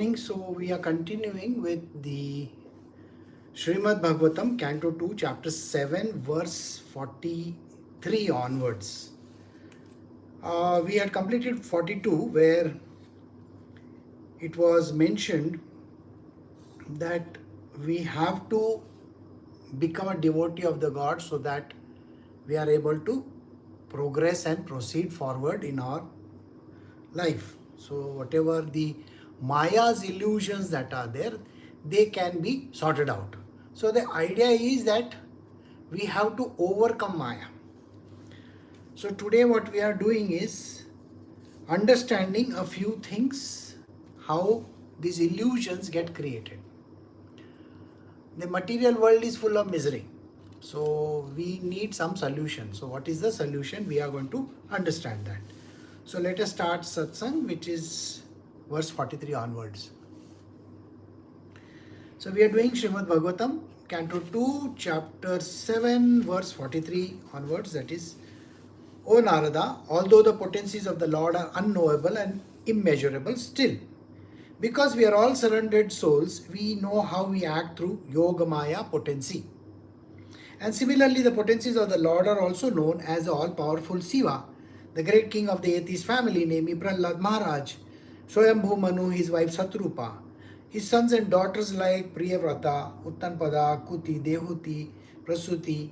So we are continuing with the Srimad Bhagavatam, Canto 2, Chapter 7, verse 43 onwards. We had completed 42, where it was mentioned that we have to become a devotee of the God so that we are able to progress and proceed forward in our life. So whatever the Maya's illusions that are there, they can be sorted out. So the idea is that we have to overcome Maya. So today what we are doing is understanding a few things, how these illusions get created. The material world is full of misery. So we need some solution. So what is the solution? We are going to understand that. So let us start satsang, which is verse 43 onwards. So we are doing Srimad Bhagavatam, Canto 2, Chapter 7, verse 43 onwards. That is, O Narada, although the potencies of the Lord are unknowable and immeasurable, still, because we are all surrendered souls, we know how we act through Yoga Maya potency. And similarly, the potencies of the Lord are also known as the all-powerful Siva, the great king of the atheist family, namely Prahlad Maharaj, Swayambhu Manu, his wife Satrupa, his sons and daughters like Priyavrata, Uttanpada, Kuti, Dehuti, Prasuti,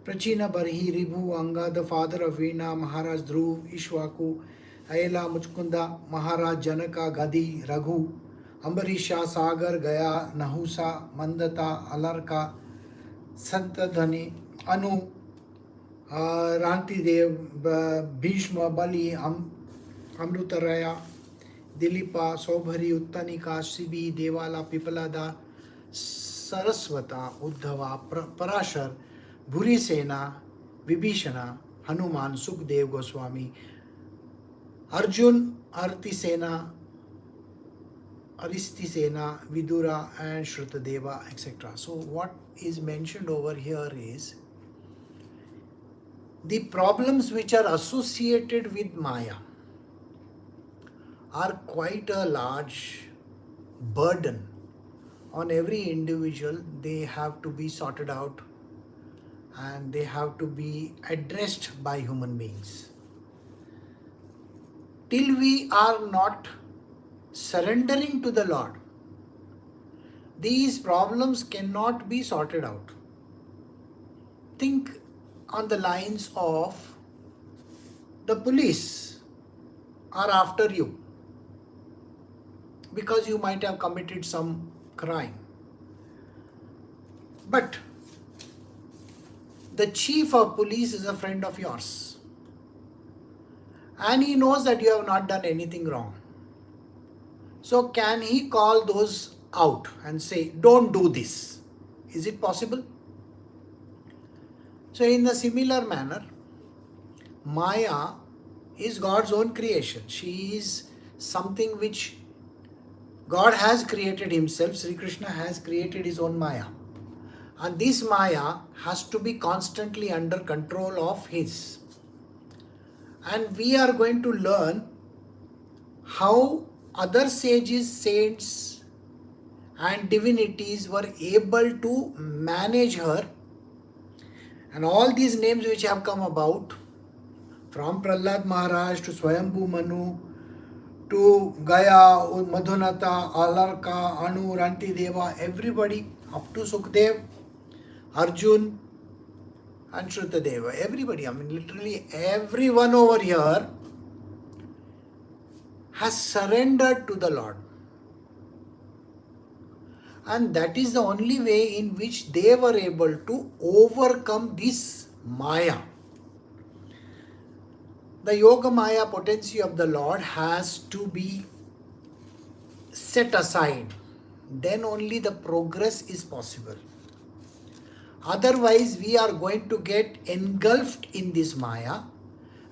Prachina Barhi, Ribhu, Anga, the father of Veena, Maharaj Dhruv, Ishwaku, Ayala, Muchkunda, Maharaj Janaka, Gadi, Raghu, Ambarisha, Sagar, Gaya, Nahusa, Mandata, Alarka, Santadhani, Anu, Rantidev, Bhishma, Bali, Amrutaraya, Dilipa, Sobhari, Uttanika, Sibi, Devala, Pipalada, Saraswata, Uddhava, Parashar, Bhurisena, Vibhishana, Hanuman, Sukdev Goswami, Arjun, Artisena, Aristisena, Vidura, and Shrutadeva, etc. So what is mentioned over here is the problems which are associated with Maya are quite a large burden on every individual. They have to be sorted out and they have to be addressed by human beings. Till we are not surrendering to the Lord, these problems cannot be sorted out. Think on the lines of the police are after you because you might have committed some crime. But the chief of police is a friend of yours and he knows that you have not done anything wrong. So can he call those out and say, don't do this? Is it possible? So in a similar manner, Maya is God's own creation. She is something which God has created himself. Sri Krishna has created his own Maya. And this Maya has to be constantly under control of his. And we are going to learn how other sages, saints and divinities were able to manage her. And all these names which have come about, from Prahlad Maharaj to Swayambhu Manu, to Gaya, Madhunata, Alarka, Anu, Rantideva, everybody up to Sukdev, Arjun and Shrutadeva, everybody, literally everyone over here has surrendered to the Lord. And that is the only way in which they were able to overcome this Maya. The Yoga Maya potency of the Lord has to be set aside. Then only the progress is possible. Otherwise, we are going to get engulfed in this Maya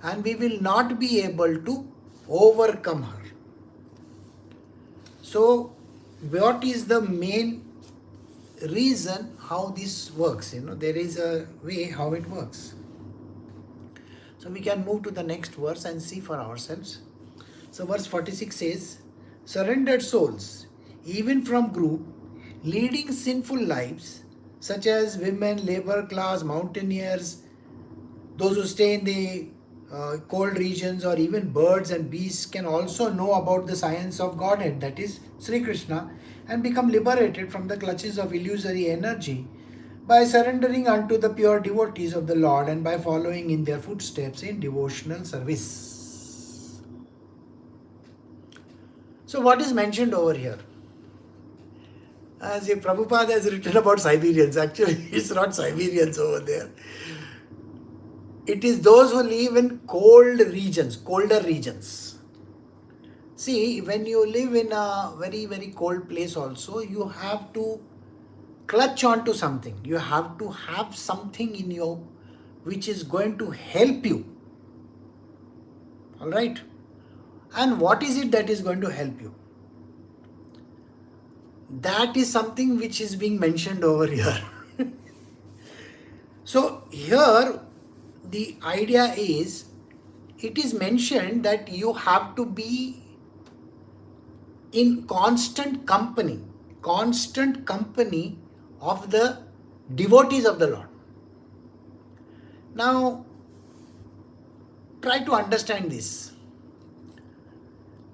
and we will not be able to overcome her. So, what is the main reason how this works? There is a way how it works. So we can move to the next verse and see for ourselves. So verse 46 says, surrendered souls, even from group, leading sinful lives, such as women, labor class, mountaineers, those who stay in the cold regions, or even birds and beasts can also know about the science of Godhead, that is Sri Krishna, and become liberated from the clutches of illusory energy by surrendering unto the pure devotees of the Lord and by following in their footsteps in devotional service. So, what is mentioned over here? As if Prabhupada has written about Siberians, actually, it's not Siberians over there. It is those who live in cold regions, colder regions. See, when you live in a very, very cold place also, you have to clutch onto something. You have to have something in you which is going to help you. Alright? And what is it that is going to help you? That is something which is being mentioned over here. So here the idea is, it is mentioned that you have to be in constant company of the devotees of the Lord. Now, try to understand this.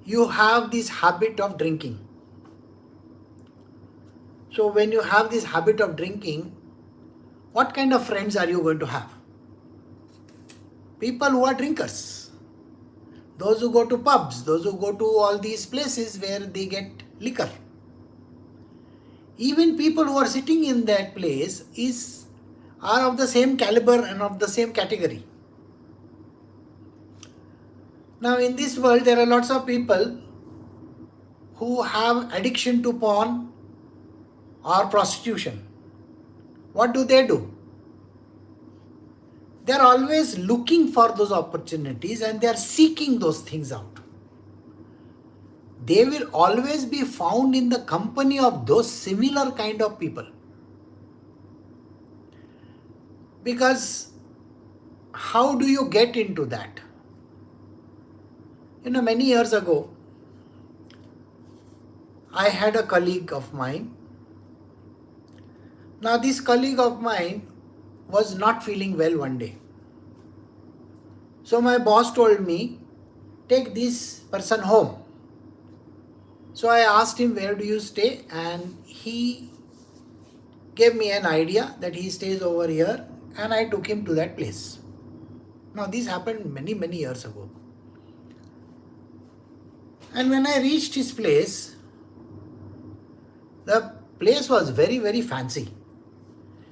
You have this habit of drinking. So when you have this habit of drinking, what kind of friends are you going to have? People who are drinkers. Those who go to pubs, those who go to all these places where they get liquor. Even people who are sitting in that place are of the same caliber and of the same category. Now in this world there are lots of people who have addiction to porn or prostitution. What do? They are always looking for those opportunities and they are seeking those things out. They will always be found in the company of those similar kind of people. Because how do you get into that? Many years ago, I had a colleague of mine. Now this colleague of mine was not feeling well one day. So my boss told me, take this person home. So I asked him, where do you stay? And he gave me an idea that he stays over here, and I took him to that place. Now this happened many, many years ago. And when I reached his place, the place was very, very fancy.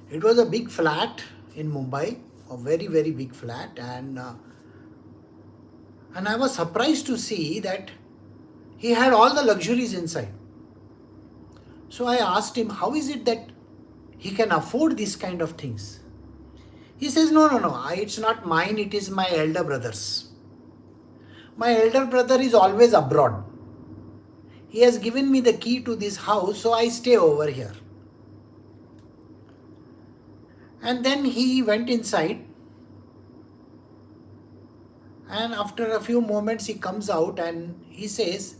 It was a big flat in Mumbai, a very, very big flat, and I was surprised to see that he had all the luxuries inside. So I asked him, how is it that he can afford these kind of things? He says, no, it's not mine, it is my elder brother's. My elder brother is always abroad. He has given me the key to this house, so I stay over here. And then he went inside, and after a few moments he comes out and he says,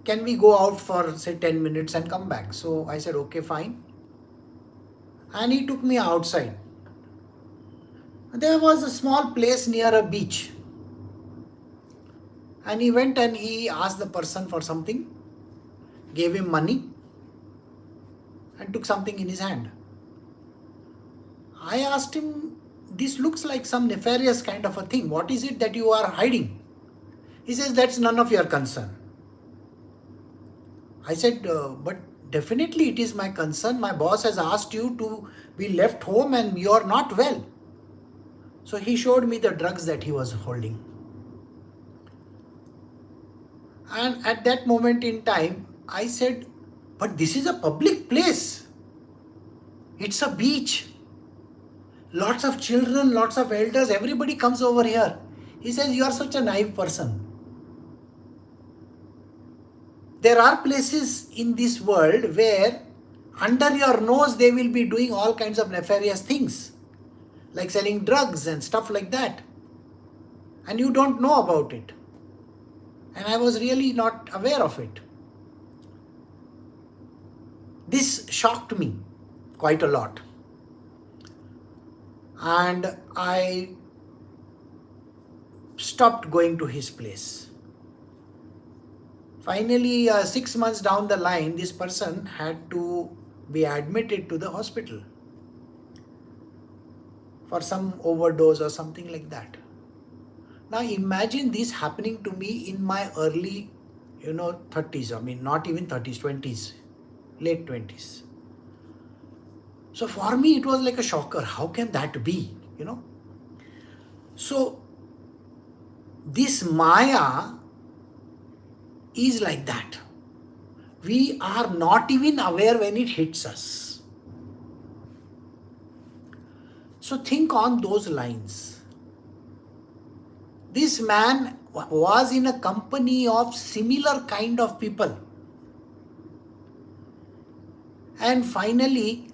can we go out for say 10 minutes and come back? So I said, okay, fine. And he took me outside. There was a small place near a beach. And he went and he asked the person for something, gave him money, and took something in his hand. I asked him, this looks like some nefarious kind of a thing. What is it that you are hiding? He says, that's none of your concern. I said, but definitely it is my concern. My boss has asked you to be left home and you are not well. So he showed me the drugs that he was holding. And at that moment in time, I said, but this is a public place. It's a beach. Lots of children, lots of elders, everybody comes over here. He says, you are such a naive person. There are places in this world where under your nose they will be doing all kinds of nefarious things, like selling drugs and stuff like that. And you don't know about it. And I was really not aware of it. This shocked me quite a lot. And I stopped going to his place. Finally, 6 months down the line, this person had to be admitted to the hospital for some overdose or something like that. Now imagine this happening to me in my early, 30s. I mean, not even 30s, 20s, late 20s. So for me, it was like a shocker. How can that be, So this Maya is like that. We are not even aware when it hits us. So think on those lines. This man was in a company of similar kind of people. And finally,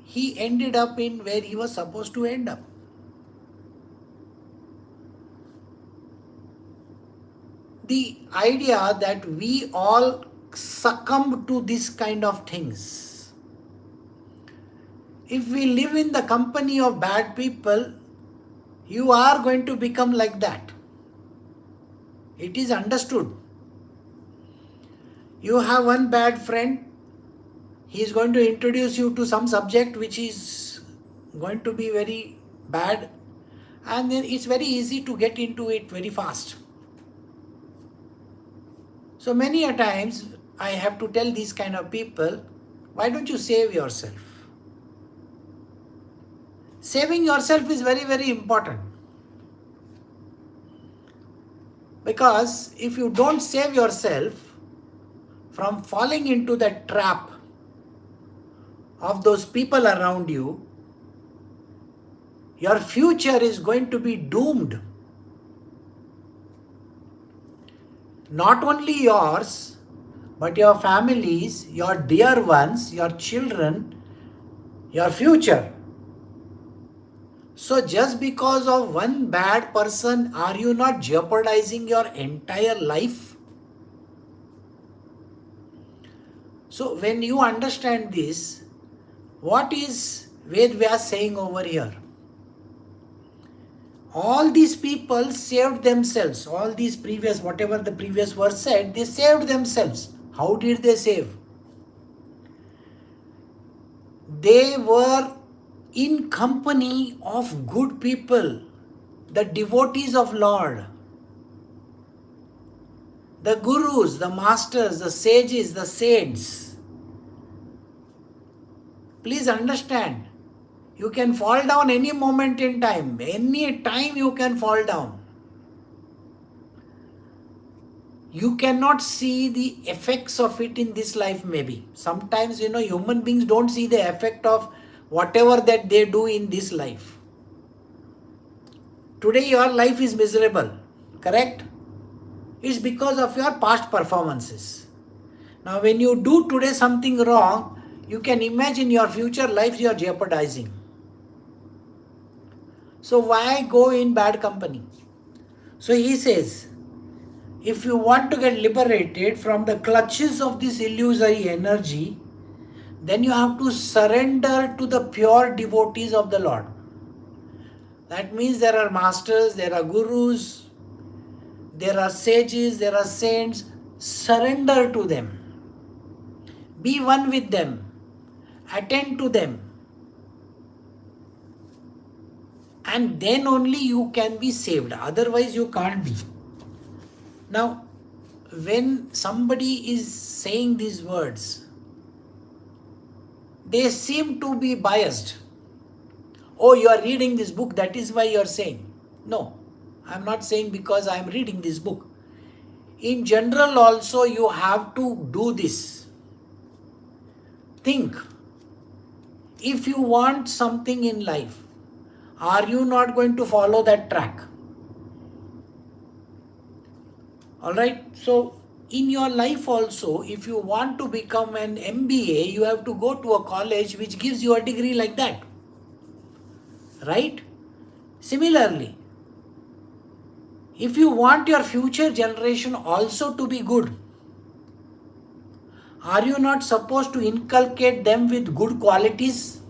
he ended up in where he was supposed to end up. The idea that we all succumb to this kind of things. If we live in the company of bad people, you are going to become like that. It is understood. You have one bad friend, he is going to introduce you to some subject which is going to be very bad, and then it's very easy to get into it very fast. So many a times I have to tell these kind of people, why don't you save yourself? Saving yourself is very, very important. Because if you don't save yourself from falling into the trap of those people around you, your future is going to be doomed. Not only yours, but your families, your dear ones, your children, your future. So just because of one bad person, are you not jeopardizing your entire life? So when you understand this, what is Ved Vyas saying over here? All these people saved themselves. All these previous, whatever the previous verse said, they saved themselves. How did they save? They were in company of good people, the devotees of Lord, the gurus, the masters, the sages, the saints. Please understand, you can fall down any moment in time. Any time you can fall down. You cannot see the effects of it in this life maybe. Sometimes, human beings don't see the effect of whatever that they do in this life. Today your life is miserable, correct? It's because of your past performances. Now when you do today something wrong, you can imagine your future life you are jeopardizing. So why go in bad company? So he says, if you want to get liberated from the clutches of this illusory energy, then you have to surrender to the pure devotees of the Lord. That means there are masters, there are gurus, there are sages, there are saints. Surrender to them. Be one with them. Attend to them. And then only you can be saved. Otherwise you can't be. Now, when somebody is saying these words, they seem to be biased. Oh, you are reading this book, that is why you are saying. No, I am not saying because I am reading this book. In general also you have to do this. Think. If you want something in life, are you not going to follow that track? Alright, so in your life also, if you want to become an MBA, you have to go to a college which gives you a degree like that. Right? Similarly, If you want your future generation also to be good, are you not supposed to inculcate them with good qualities?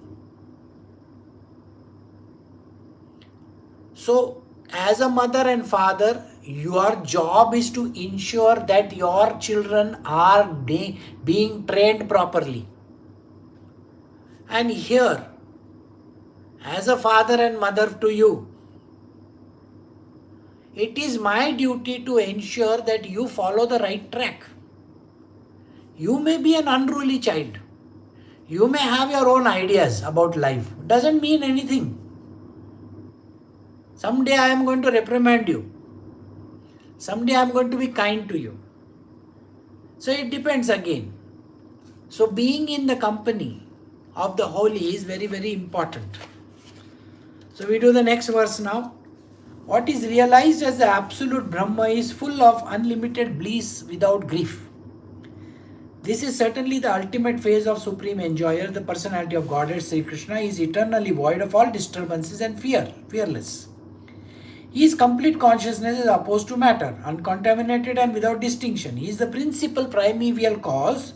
So, as a mother and father, your job is to ensure that your children are being trained properly. And here, as a father and mother to you, it is my duty to ensure that you follow the right track. You may be an unruly child. You may have your own ideas about life. Doesn't mean anything. Someday I am going to reprimand you. Someday I am going to be kind to you. So it depends again. So being in the company of the holy is very, very important. So we do the next verse now. What is realized as the absolute Brahma is full of unlimited bliss without grief. This is certainly the ultimate phase of supreme enjoyer. The personality of Godhead Sri Krishna is eternally void of all disturbances and fearless. His complete consciousness is opposed to matter, uncontaminated and without distinction. He is the principal primeval cause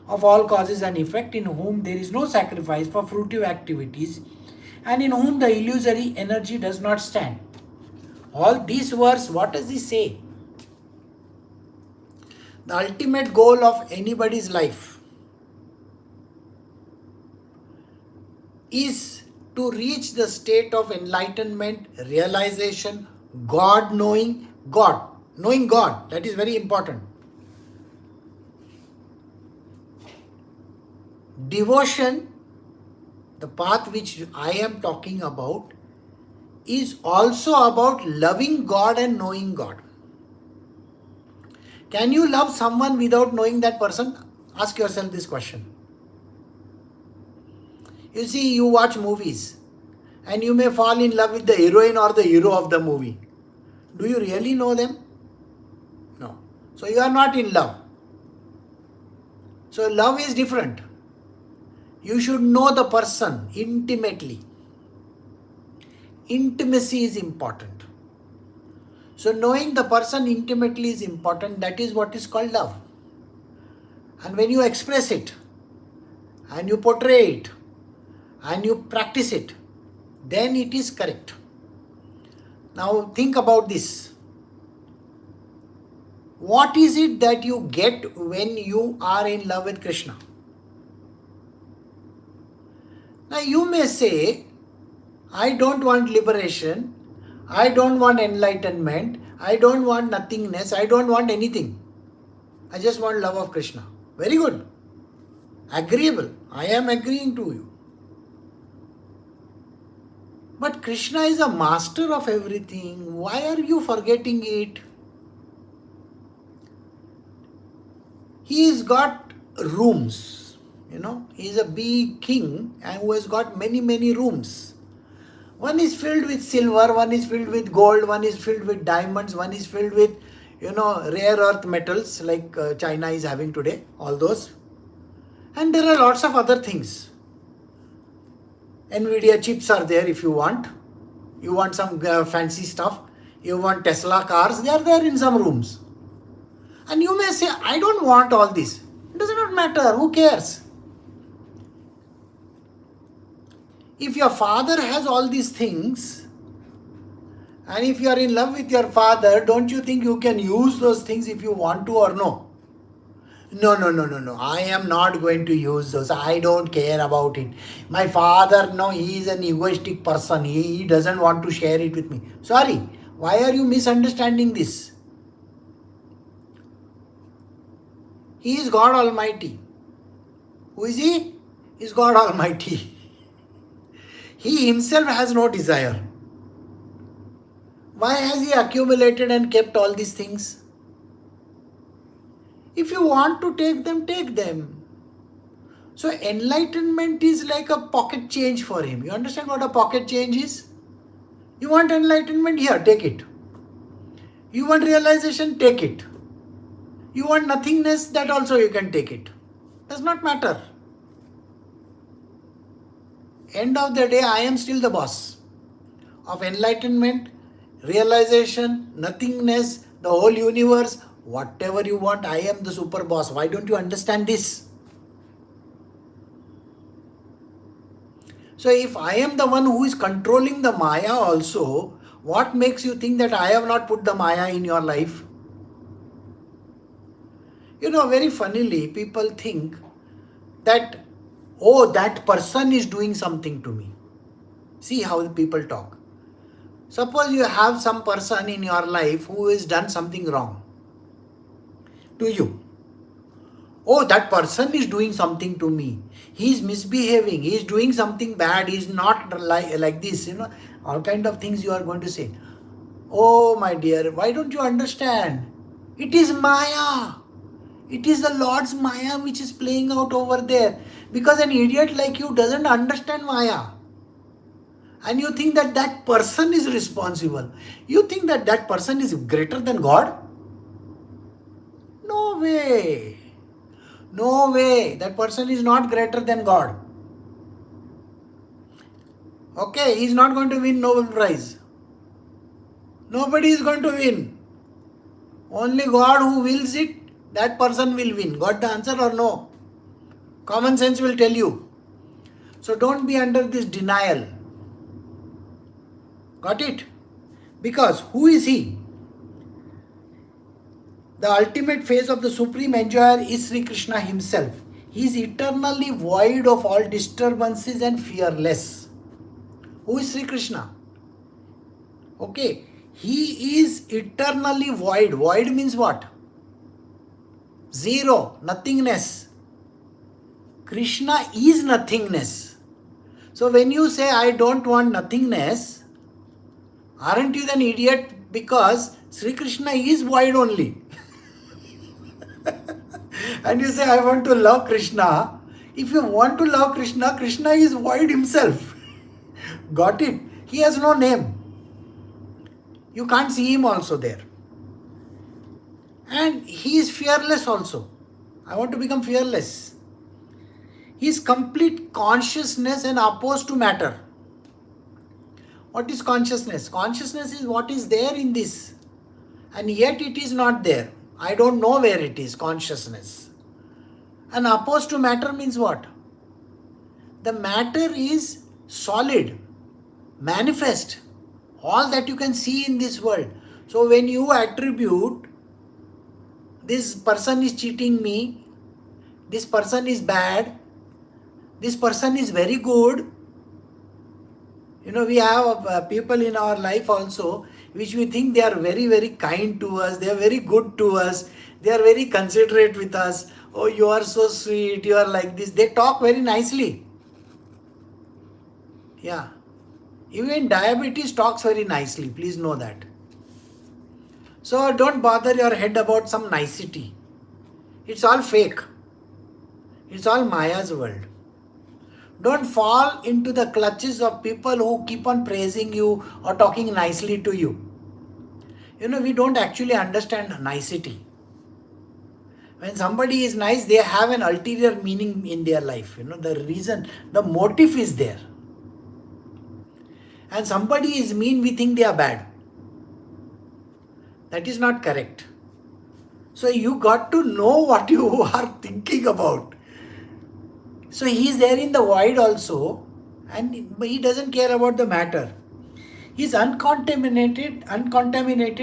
of all causes and effect, in whom there is no sacrifice for fruitive activities, and in whom the illusory energy does not stand. All these verse, what does he say? The ultimate goal of anybody's life is to reach the state of enlightenment, realization, God knowing God. Knowing God, that is very important. Devotion, the path which I am talking about, is also about loving God and knowing God. Can you love someone without knowing that person? Ask yourself this question. You see, you watch movies and you may fall in love with the heroine or the hero of the movie. Do you really know them? No. So you are not in love. So love is different. You should know the person intimately. Intimacy is important. So knowing the person intimately is important. That is what is called love. And when you express it, and you portray it, and you practice it, then it is correct. Now think about this. What is it that you get when you are in love with Krishna? Now you may say, I don't want liberation, I don't want enlightenment, I don't want nothingness, I don't want anything. I just want love of Krishna. Very good. Agreeable. I am agreeing to you. But Krishna is a master of everything. Why are you forgetting it? He has got rooms. He is a big king and who has got many, many rooms. One is filled with silver, one is filled with gold, one is filled with diamonds, one is filled with, rare earth metals like China is having today, all those. And there are lots of other things. Nvidia chips are there if you want. You want some fancy stuff. You want Tesla cars. They are there in some rooms. And you may say, I don't want all this. It does not matter. Who cares? If your father has all these things, and if you are in love with your father, don't you think you can use those things if you want to or no? No. I am not going to use those. I don't care about it. My father, no, he is an egoistic person. He doesn't want to share it with me. Sorry, why are you misunderstanding this? He is God Almighty. Who is he? He is God Almighty. He himself has no desire. Why has he accumulated and kept all these things? If you want to take them, take them. So enlightenment is like a pocket change for him. You understand what a pocket change is? You want enlightenment? Here, take it. You want realization? Take it. You want nothingness? That also you can take it. Does not matter. End of the day, I am still the boss of enlightenment, realization, nothingness, the whole universe, whatever you want, I am the super boss. Why don't you understand this? So if I am the one who is controlling the Maya also, what makes you think that I have not put the Maya in your life? Very funnily, people think that, oh, that person is doing something to me. See how the people talk. Suppose you have some person in your life who has done something wrong to you. Oh, that person is doing something to me. He is misbehaving. He is doing something bad. He is not like this. All kind of things you are going to say. Oh, my dear, why don't you understand? It is Maya. It is the Lord's Maya which is playing out over there. Because an idiot like you doesn't understand Maya. And you think that that person is responsible. You think that that person is greater than God? No way. No way. That person is not greater than God. Okay, he is not going to win Nobel Prize. Nobody is going to win. Only God who wills it, that person will win. Got the answer or no? Common sense will tell you. So don't be under this denial. Got it? Because who is he? The ultimate phase of the supreme enjoyer is Sri Krishna himself. He is eternally void of all disturbances and fearless. Who is Sri Krishna? Okay. He is eternally void. Void means what? Zero. Nothingness. Krishna is nothingness. So when you say, I don't want nothingness, aren't you an idiot? Because Sri Krishna is void only. And you say, I want to love Krishna. If you want to love Krishna, Krishna is void himself. Got it? He has no name. You can't see him also there. And he is fearless also. I want to become fearless. He is complete consciousness and opposed to matter. What is consciousness? Consciousness is what is there in this. And yet it is not there. I don't know where it is, consciousness. And opposed to matter means what? The matter is solid, manifest, all that you can see in this world. So when you attribute, this person is cheating me, this person is bad, this person is very good. We have people in our life also which we think they are very, very kind to us, they are very good to us, they are very considerate with us. Oh, you are so sweet, you are like this. They talk very nicely. Yeah. Even diabetes talks very nicely. Please know that. So don't bother your head about some nicety. It's all fake. It's all Maya's world. Don't fall into the clutches of people who keep on praising you or talking nicely to you. We don't actually understand nicety. When somebody is nice, they have an ulterior meaning in their life. The reason, the motive is there. And somebody is mean, we think they are bad. That is not correct. So you got to know what you are thinking about. So he is there in the void also, and he doesn't care about the matter. He is uncontaminated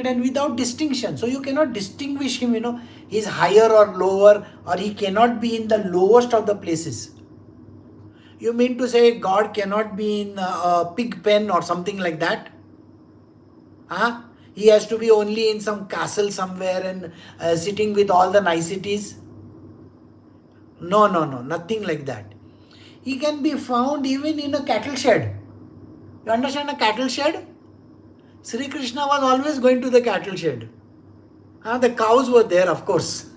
and without distinction. So you cannot distinguish him, he is higher or lower, or he cannot be in the lowest of the places. You mean to say God cannot be in a pig pen or something like that? Huh? He has to be only in some castle somewhere and sitting with all the niceties? No, nothing like that. He can be found even in a cattle shed. You understand a cattle shed? Sri Krishna was always going to the cattle shed. The cows were there, of course.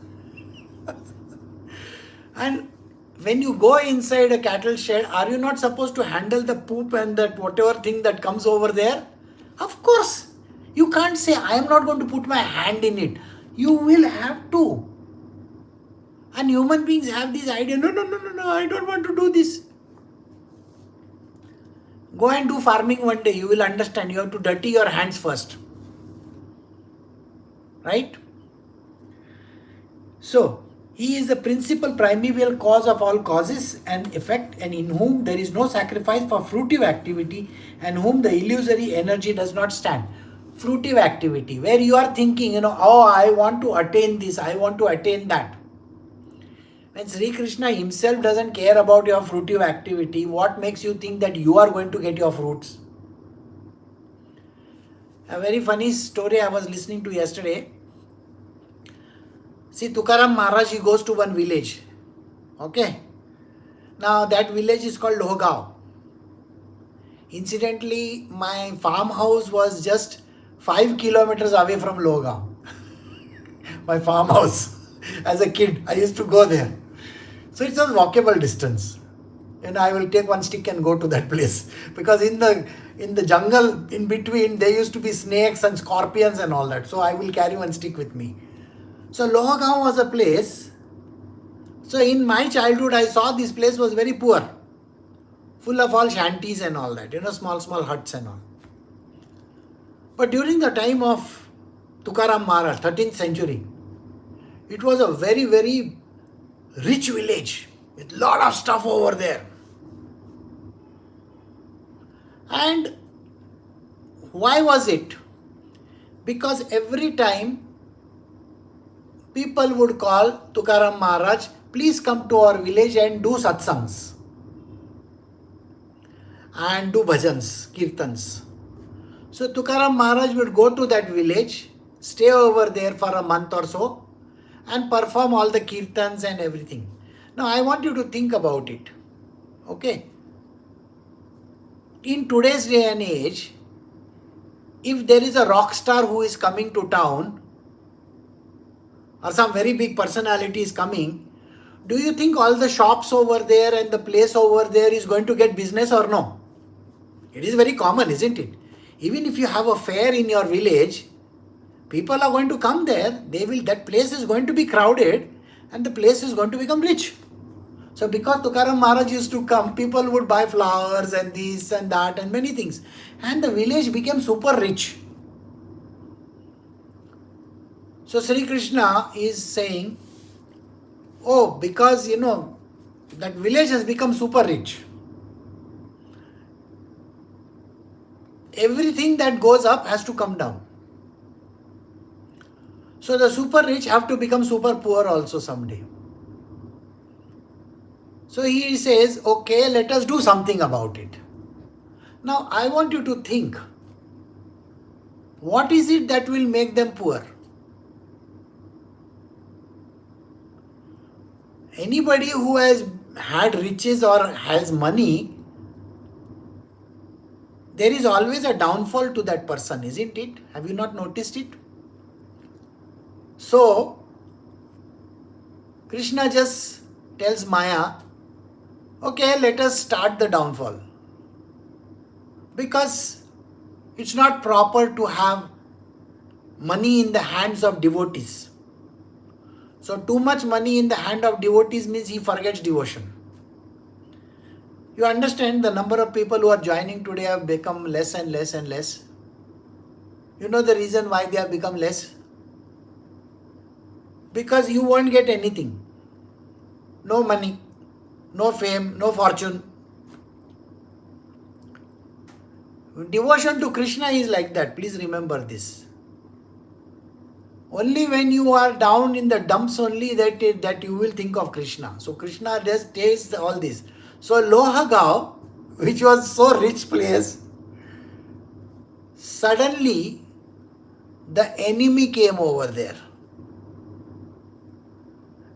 And when you go inside a cattle shed, are you not supposed to handle the poop and that whatever thing that comes over there? Of course. You can't say, I am not going to put my hand in it. You will have to. And human beings have this idea, no, I don't want to do this. Go and do farming one day, you will understand. You have to dirty your hands first. Right? So, he is the principal primeval cause of all causes and effect, and in whom there is no sacrifice for fruitive activity, and whom the illusory energy does not stand. Fruitive activity, where you are thinking, oh, I want to attain this, I want to attain that. When Sri Krishna himself doesn't care about your fruitive activity, what makes you think that you are going to get your fruits? A very funny story I was listening to yesterday. See, Tukaram Maharaj, he goes to one village. Okay. Now that village is called Lohgaon. Incidentally, my farmhouse was just 5 kilometers away from Lohgaon. My farmhouse. As a kid, I used to go there. So it's a walkable distance. And I will take one stick and go to that place. Because in the jungle in between, there used to be snakes and scorpions and all that. So I will carry one stick with me. So Lohgaon was a place. So in my childhood, I saw this place was very poor. Full of all shanties and all that. Small huts and all. But during the time of Tukaram Maharaj, 13th century, it was a very, very rich village with lot of stuff over there. And why was it? Because every time people would call Tukaram Maharaj, please come to our village and do satsangs and do bhajans, kirtans. So Tukaram Maharaj would go to that village, stay over there for a month or so and perform all the kirtans and everything. Now I want you to think about it. Okay. In today's day and age, if there is a rock star who is coming to town or some very big personality is coming, do you think all the shops over there and the place over there is going to get business or no? It is very common, isn't it? Even if you have a fair in your village, people are going to come there, that place is going to be crowded and the place is going to become rich. So because Tukaram Maharaj used to come, people would buy flowers and this and that and many things. And the village became super rich. So Sri Krishna is saying, oh, because that village has become super rich. Everything that goes up has to come down. So the super rich have to become super poor also someday. So he says, okay, let us do something about it. Now I want you to think, what is it that will make them poor? Anybody who has had riches or has money, there is always a downfall to that person, isn't it? Have you not noticed it? So, Krishna just tells Maya, okay, let us start the downfall. Because it's not proper to have money in the hands of devotees. So too much money in the hand of devotees means he forgets devotion. You understand the number of people who are joining today have become less and less and less. You know the reason why they have become less? Because you won't get anything. No money, no fame, no fortune. Devotion to Krishna is like that. Please remember this. Only when you are down in the dumps only that you will think of Krishna. So Krishna just tastes all this. So Lohgaon, which was so rich place, suddenly the enemy came over there.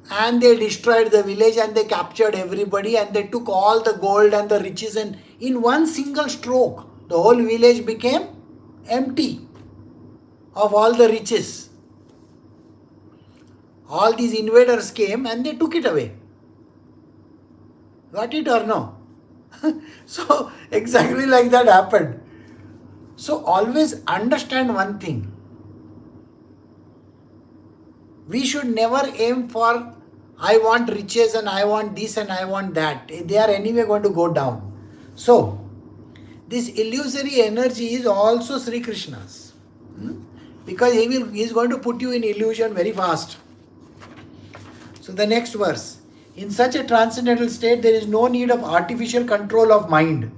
And they destroyed the village and they captured everybody and they took all the gold and the riches, and in one single stroke the whole village became empty of all the riches. All these invaders came and they took it away. Got it or no? So exactly like that happened. So always understand one thing. We should never aim for, I want riches and I want this and I want that. They are anyway going to go down. So this illusory energy is also Sri Krishna's. Because he is going to put you in illusion very fast. So the next verse. In such a transcendental state, there is no need of artificial control of mind,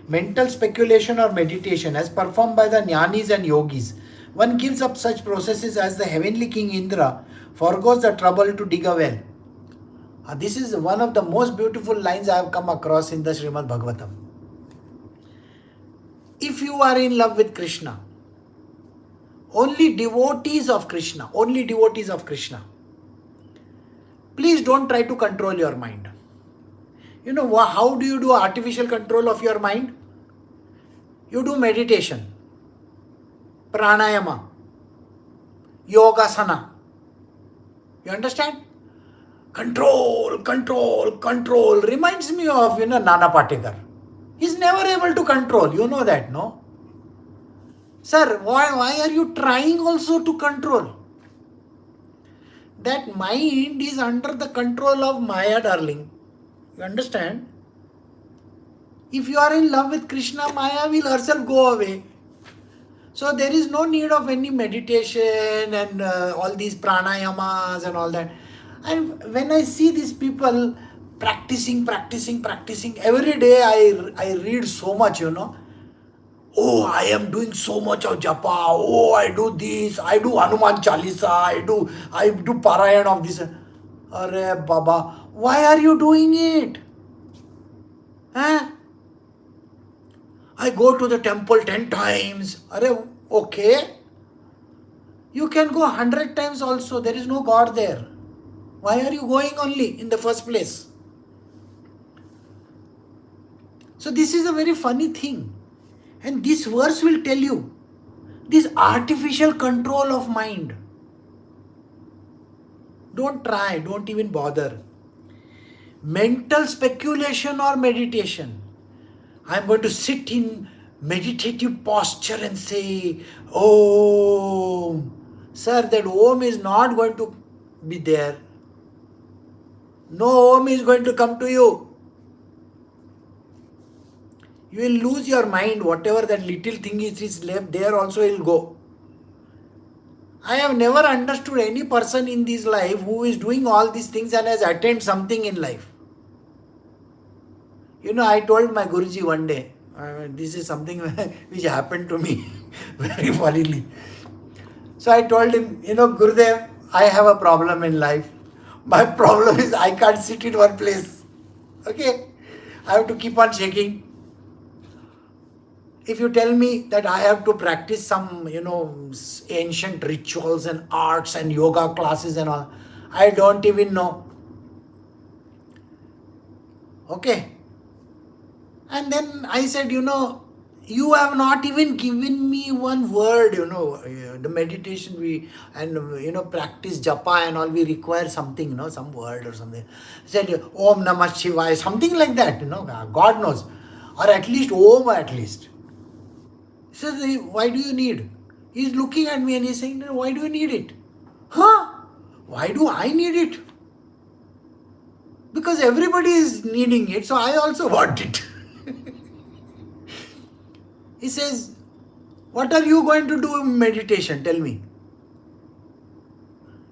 mental speculation or meditation as performed by the jnanis and yogis. One gives up such processes as the heavenly king Indra forgoes the trouble to dig a well. This is one of the most beautiful lines I have come across in the Srimad Bhagavatam. If you are in love with Krishna, only devotees of Krishna, please don't try to control your mind. You know, how do you do artificial control of your mind? You do meditation, pranayama, yogasana. You understand? Control. Reminds me of, Nana Patekar. He's never able to control. You know that, no? Sir, why are you trying also to control? That mind is under the control of Maya, darling. You understand? If you are in love with Krishna, Maya will herself go away. So there is no need of any meditation and all these pranayamas and all that. And when I see these people practicing, every day I read so much, Oh, I am doing so much of japa. Oh, I do this. I do Hanuman Chalisa. I do Parayan of this. Arre Baba, why are you doing it? Huh? I go to the temple 10 times. Arre, okay. You can go 100 times also. There is no God there. Why are you going only in the first place? So this is a very funny thing. And this verse will tell you this artificial control of mind. Don't try, don't even bother. Mental speculation or meditation. I'm going to sit in meditative posture and say, Om. Sir, that Om is not going to be there. No Om is going to come to you. You will lose your mind. Whatever that little thing is left, there also it will go. I have never understood any person in this life who is doing all these things and has attained something in life. I told my Guruji one day, this is something which happened to me very funnily. So I told him, Gurudev, I have a problem in life. My problem is I can't sit in one place. Okay? I have to keep on shaking. If you tell me that I have to practice some, ancient rituals and arts and yoga classes and all, I don't even know. Okay. And then I said, you have not even given me one word, the meditation practice japa and all, we require something, some word or something. I said, Om Namah Shivaya, something like that, God knows. Or at least Om at least. He says, why do you need? He's looking at me and he's saying, why do you need it? Huh? Why do I need it? Because everybody is needing it, so I also want it. He says, what are you going to do in meditation? Tell me.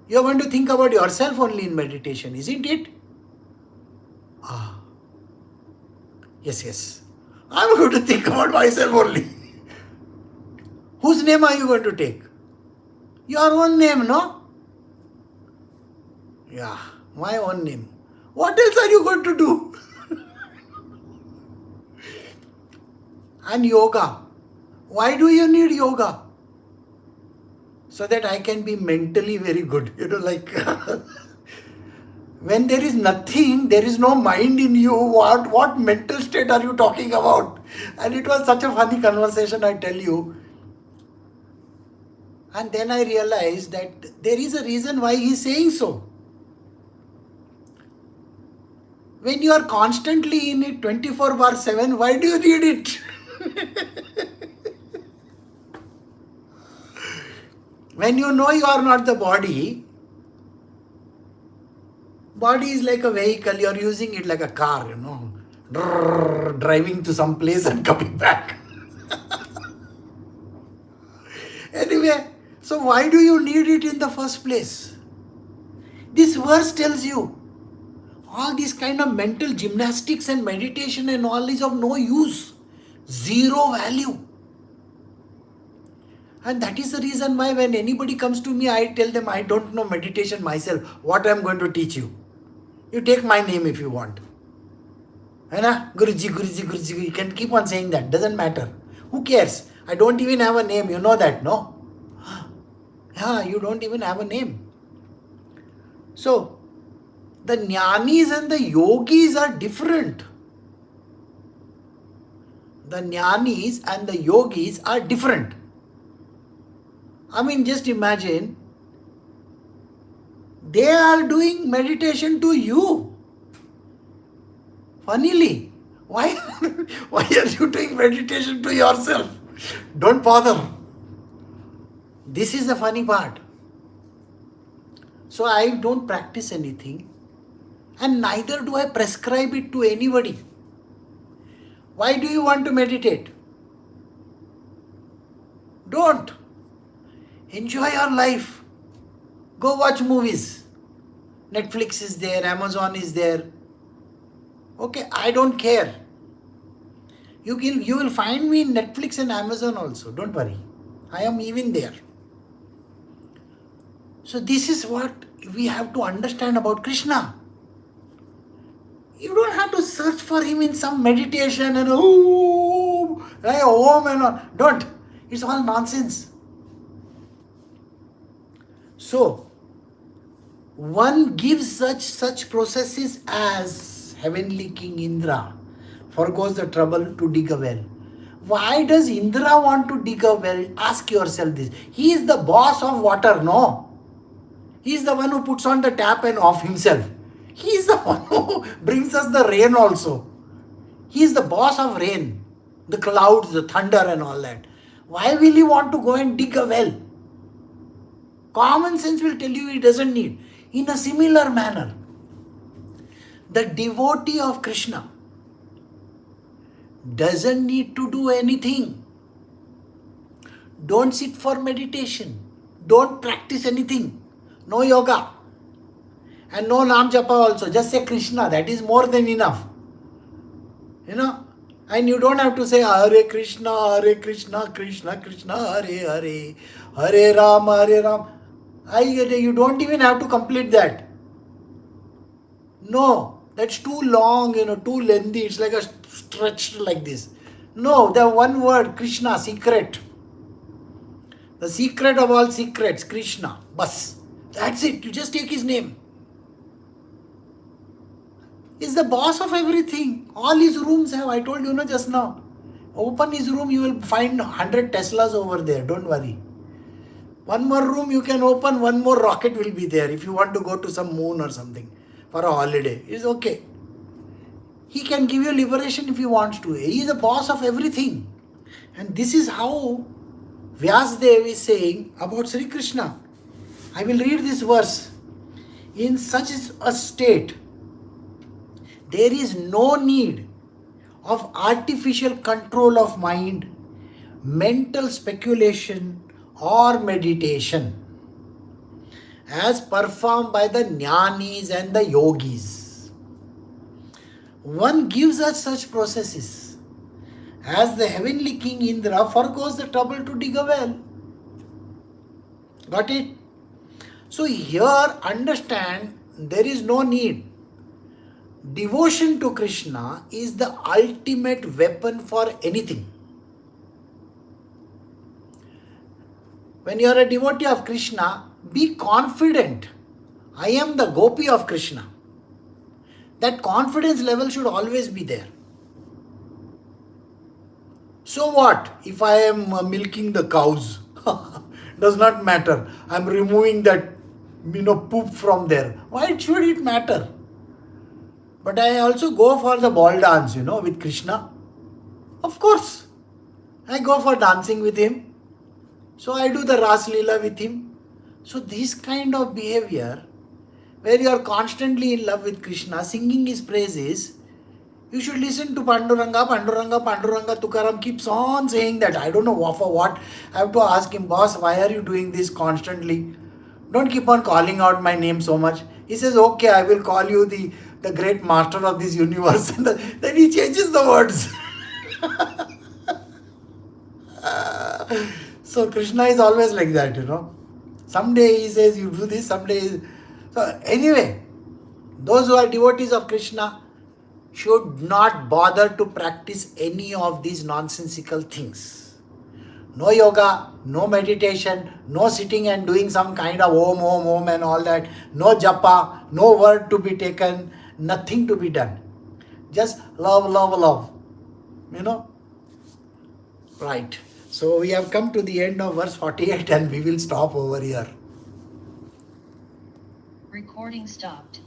You are going to think about yourself only in meditation, isn't it? Yes. I'm going to think about myself only. Whose name are you going to take? Your own name, no? Yeah, my own name. What else are you going to do? And yoga. Why do you need yoga? So that I can be mentally very good. When there is nothing, there is no mind in you. What mental state are you talking about? And it was such a funny conversation, I tell you. And then I realized that there is a reason why he is saying so. When you are constantly in it 24/7, why do you need it? When you know you are not the body is like a vehicle, you are using it like a car, driving to some place and coming back. Anyway, So why do you need it in the first place? This verse tells you all these kind of mental gymnastics and meditation and all is of no use. Zero value. And that is the reason why when anybody comes to me, I tell them I don't know meditation myself. What I am going to teach you? You take my name if you want. Hai na? Guruji, Guruji, Guruji. You can keep on saying that. Doesn't matter. Who cares? I don't even have a name. You know that, no? Yeah, you don't even have a name. So, the jnanis and the yogis are different. The jnanis and the yogis are different. I mean, just imagine, they are doing meditation to you. Funnily, why are you doing meditation to yourself? Don't bother. This is the funny part. So I don't practice anything, and neither do I prescribe it to anybody. Why do you want to meditate? Don't. Enjoy your life. Go watch movies. Netflix is there, Amazon is there. Okay, I don't care. You will find me in Netflix and Amazon also. Don't worry. I am even there. So this is what we have to understand about Krishna. You don't have to search for him in some meditation and om and all. Don't. It's all nonsense. So, one gives such processes as heavenly King Indra forgoes the trouble to dig a well. Why does Indra want to dig a well? Ask yourself this. He is the boss of water, no? He is the one who puts on the tap and off himself. He is the one who brings us the rain also. He is the boss of rain, the clouds, the thunder and all that. Why will he want to go and dig a well? Common sense will tell you he doesn't need. In a similar manner, the devotee of Krishna doesn't need to do anything. Don't sit for meditation. Don't practice anything. No yoga. And no Nam Japa also. Just say Krishna. That is more than enough. And you don't have to say Hare Krishna, Krishna Krishna, Hare Hare, Hare Ram. You don't even have to complete that. No, that's too long, too lengthy. It's like a stretched like this. No, the one word, Krishna, secret. The secret of all secrets, Krishna. Bas. That's it. You just take his name. He's the boss of everything. All his rooms have, I told you just now. Open his room, you will find 100 Teslas over there. Don't worry. One more room you can open, one more rocket will be there if you want to go to some moon or something for a holiday. It's okay. He can give you liberation if he wants to. He is the boss of everything. And this is how Vyasdev is saying about Sri Krishna. I will read this verse. In such a state, there is no need of artificial control of mind, mental speculation, or meditation as performed by the jnanis and the yogis. One gives us such processes as the heavenly King Indra forgoes the trouble to dig a well. Got it? So here understand there is no need. Devotion to Krishna is the ultimate weapon for anything. When you are a devotee of Krishna, be confident. I am the gopi of Krishna. That confidence level should always be there. So what if I am milking the cows? Does not matter. I am removing that poop from there. Why should it matter? But I also go for the ball dance, with Krishna. Of course. I go for dancing with him. So I do the Ras Leela with him. So this kind of behavior, where you are constantly in love with Krishna, singing his praises, You should listen to Panduranga, Panduranga, Panduranga. Tukaram keeps on saying that. I don't know for what. I have to ask him, boss, why are you doing this constantly? Don't keep on calling out my name so much. He says, okay, I will call you the great master of this universe. And then he changes the words. So Krishna is always like that, Someday he says you do this, someday. So anyway, those who are devotees of Krishna should not bother to practice any of these nonsensical things. No yoga, no meditation, no sitting and doing some kind of om and all that. No japa, no word to be taken, nothing to be done. Just love, love, love. Right. So we have come to the end of verse 48 and we will stop over here. Recording stopped.